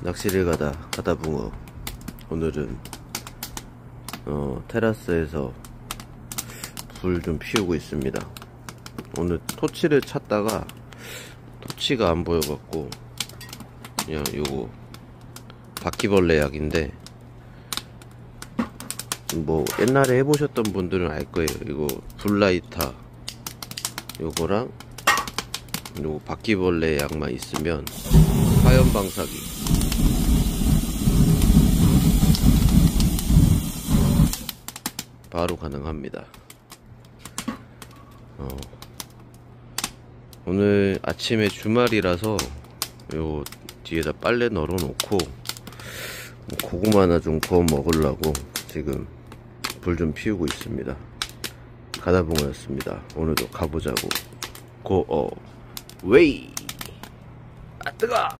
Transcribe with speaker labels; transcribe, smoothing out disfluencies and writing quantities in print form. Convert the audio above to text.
Speaker 1: 낚시를 가다 붕어. 오늘은 테라스에서 불 좀 피우고 있습니다. 오늘 토치를 찾다가 토치가 안 보여갖고 그냥 요거 바퀴벌레 약인데, 뭐 옛날에 해보셨던 분들은 알 거예요. 이거 불라이타 요거랑 요거 바퀴벌레 약만 있으면 화염 방사기 바로 가능합니다. 오늘 아침에 주말이라서 요 뒤에다 빨래 널어 놓고 고구마나 좀 구워 먹으려고 지금 불 좀 피우고 있습니다. 가다붕어였습니다. 오늘도 가보자고. 고어 웨이. 아 뜨거.